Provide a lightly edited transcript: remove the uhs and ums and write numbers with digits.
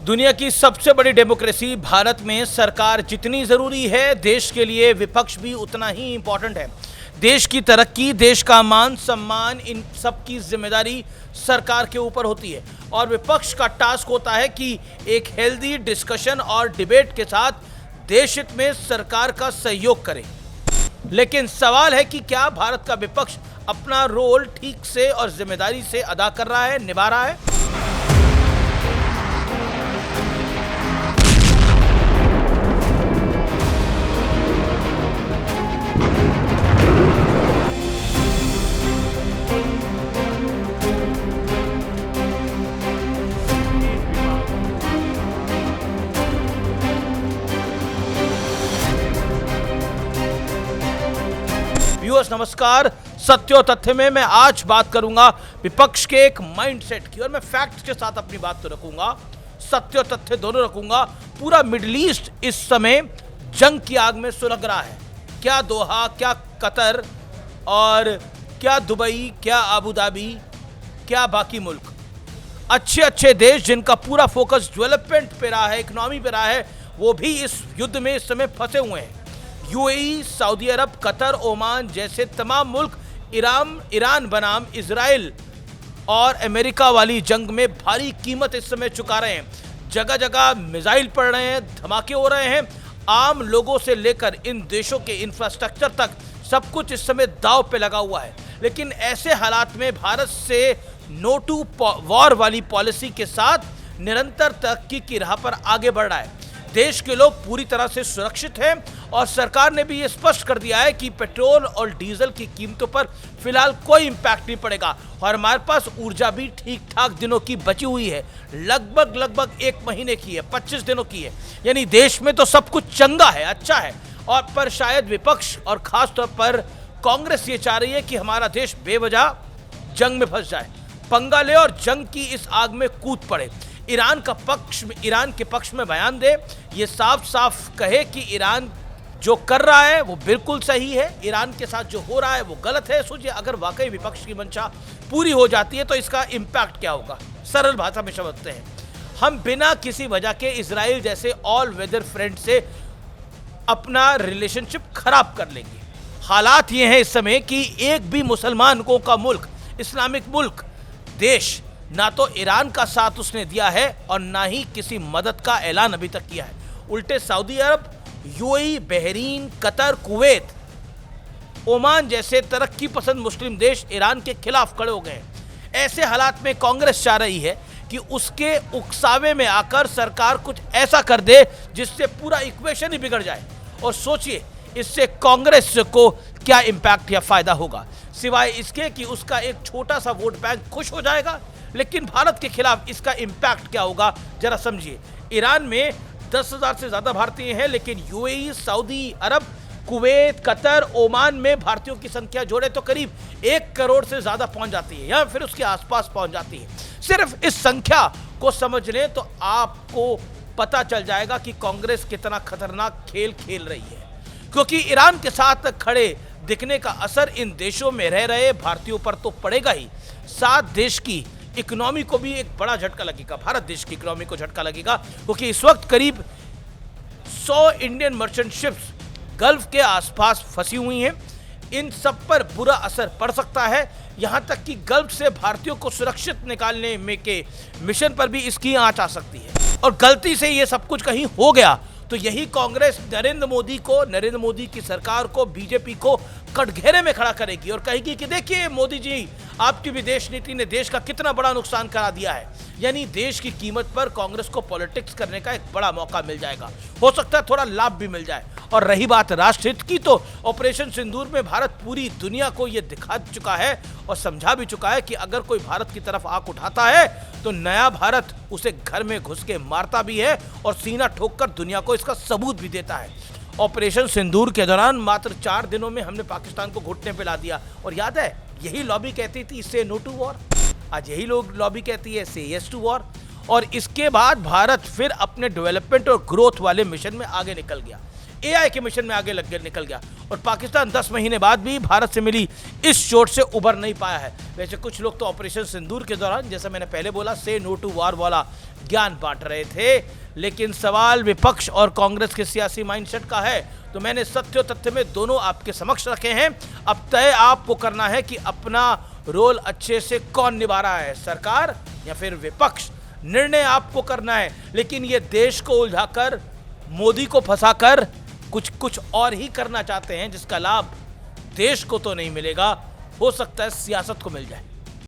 दुनिया की सबसे बड़ी डेमोक्रेसी भारत में सरकार जितनी जरूरी है, देश के लिए विपक्ष भी उतना ही इंपॉर्टेंट है। देश की तरक्की, देश का मान सम्मान, इन सब की जिम्मेदारी सरकार के ऊपर होती है और विपक्ष का टास्क होता है कि एक हेल्दी डिस्कशन और डिबेट के साथ देश हित में सरकार का सहयोग करे। लेकिन सवाल है कि क्या भारत का विपक्ष अपना रोल ठीक से और जिम्मेदारी से अदा कर रहा है, निभा रहा है? व्यूअर्स नमस्कार। सत्य और तथ्य में मैं आज बात करूंगा विपक्ष के एक माइंडसेट की, और मैं फैक्ट्स के साथ अपनी बात तो रखूंगा, सत्य और तथ्य दोनों रखूंगा। पूरा मिडिल ईस्ट इस समय जंग की आग में सुलग रहा है। क्या दोहा, क्या कतर और क्या दुबई, क्या आबू धाबी, क्या बाकी मुल्क, अच्छे अच्छे देश जिनका पूरा फोकस डेवलपमेंट पे रहा है, इकोनॉमी पे रहा है, वो भी इस युद्ध में इस समय फंसे हुए हैं। यूएई, सऊदी अरब, कतर, ओमान जैसे तमाम मुल्क ईरान बनाम इजराइल और अमेरिका वाली जंग में भारी कीमत इस समय चुका रहे हैं। जगह जगह मिसाइल पड़ रहे हैं, धमाके हो रहे हैं। आम लोगों से लेकर इन देशों के इंफ्रास्ट्रक्चर तक सब कुछ इस समय दांव पे लगा हुआ है। लेकिन ऐसे हालात में भारत से नो टू वॉर वाली पॉलिसी के साथ निरंतर तरक्की की राह पर आगे बढ़ रहा है। देश के लोग पूरी तरह से सुरक्षित हैं और सरकार ने भी ये स्पष्ट कर दिया है कि पेट्रोल और डीजल की कीमतों पर फिलहाल कोई इम्पैक्ट नहीं पड़ेगा और हमारे पास ऊर्जा भी ठीक ठाक दिनों की बची हुई है, लगभग 1 महीने की है, 25 दिनों की है। यानी देश में तो सब कुछ चंगा है, अच्छा है। और पर शायद विपक्ष और खासतौर पर कांग्रेस ये चाह रही है कि हमारा देश बेवजह जंग में फंस जाए, पंगा ले और जंग की इस आग में कूद पड़े। ईरान के पक्ष में बयान दे, ये साफ साफ कहे कि ईरान जो कर रहा है वो बिल्कुल सही है, ईरान के साथ जो हो रहा है वो गलत है। सोचिए, अगर वाकई विपक्ष की मंशा पूरी हो जाती है तो इसका इम्पैक्ट क्या होगा। सरल भाषा में समझते हैं, हम बिना किसी वजह के इजराइल जैसे ऑल वेदर फ्रेंड से अपना रिलेशनशिप खराब कर लेंगे। हालात ये हैं इस समय कि एक भी मुसलमानों का मुल्क, इस्लामिक मुल्क, देश ना तो ईरान का साथ उसने दिया है और ना ही किसी मदद का ऐलान अभी तक किया है। उल्टे Saudi Arab, UAE, Bahrain, Qatar, Kuwait, Oman जैसे तरक्की पसंद मुस्लिम देश ईरान के खिलाफ खड़े हो गए हैं। ऐसे हालात में कांग्रेस चाह रही है कि उसके उकसावे में आकर सरकार कुछ ऐसा कर दे जिससे पूरा इक्वेशन ही बिगड़ जाए। और सोचिए, इससे कांग्रेस को क्या इम्पैक्ट या फायदा होगा, सिवाय इसके कि उसका एक छोटा सा वोट बैंक खुश हो जाएगा। लेकिन भारत के खिलाफ इसका इम्पैक्ट क्या होगा, जरा समझिए। ईरान में 10,000 से ज्यादा भारतीय हैं, लेकिन यूएई, सऊदी अरब, कुवैत, कतर, ओमान में भारतीयों की संख्या जोड़े तो करीब 1 करोड़ से ज्यादा पहुंच जाती है या फिर उसके आसपास पहुंच जाती है। सिर्फ इस संख्या को समझ लें तो आपको पता चल जाएगा कि कांग्रेस कितना खतरनाक खेल खेल रही है, क्योंकि ईरान के साथ खड़े दिखने का असर इन देशों में रह रहे भारतीयों पर तो पड़ेगा ही, साथ देश की इकोनॉमी को भी एक बड़ा झटका लगेगा। भारत देश की इकोनॉमी को झटका लगेगा, क्योंकि इस वक्त करीब 100 इंडियन मर्चेंट शिप्स गल्फ के आसपास फंसी हुई हैं। इन सब पर बुरा असर पड़ सकता है, यहां तक कि गल्फ से भारतीयों को सुरक्षित निकालने में के मिशन पर भी इसकी आंच आ सकती है। और गलती से ये सब कुछ कहीं हो गया तो यही कांग्रेस नरेंद्र मोदी की सरकार को, बीजेपी को कटघरे में खड़ा करेगी और कहेगी कि देखिए मोदी जी, आपकी विदेश नीति ने देश का कितना बड़ा नुकसान करा दिया है। यानी देश की कीमत पर कांग्रेस को पॉलिटिक्स करने का एक बड़ा मौका मिल जाएगा, हो सकता है थोड़ा लाभ भी मिल जाए। और रही बात राष्ट्रहित की, तो ऑपरेशन सिंदूर में भारत पूरी दुनिया को यह दिखा चुका है और समझा भी चुका है कि अगर कोई भारत की तरफ आंख उठाता है तो नया भारत उसे घर में घुस के मारता भी है और सीना ठोककर दुनिया को इसका सबूत भी देता है। ऑपरेशन सिंदूर के दौरान मात्र 4 दिनों में हमने पाकिस्तान को घुटने पे ला दिया। और याद है, यही लॉबी कहती थी से नो टू वॉर, आज यही लोग लॉबी कहती है से यस टू वॉर। और इसके बाद भारत फिर अपने डेवलपमेंट और ग्रोथ वाले मिशन में आगे निकल गया। एआई के मिशन में आगे निकल गया और पाकिस्तान 10 महीने बाद भी भारत से मिली इस चोट से उबर नहीं पाया है। वैसे कुछ लोग तो ऑपरेशन सिंदूर के दौरान, जैसा मैंने पहले बोला, से नो टू वार वाला ज्ञान बांट रहे थे, लेकिन सवाल विपक्ष और कांग्रेस के सियासी माइंडसेट का है। तो मैंने सत्य और तथ्य में दोनों आपके समक्ष रखे हैं। अब तय आपको करना है कि अपना रोल अच्छे से कौन निभा रहा है, सरकार या फिर विपक्ष। निर्णय आपको करना है, लेकिन ये देश को उलझाकर, मोदी को फंसाकर कुछ और ही करना चाहते हैं जिसका लाभ देश को तो नहीं मिलेगा, हो सकता है सियासत को मिल जाए।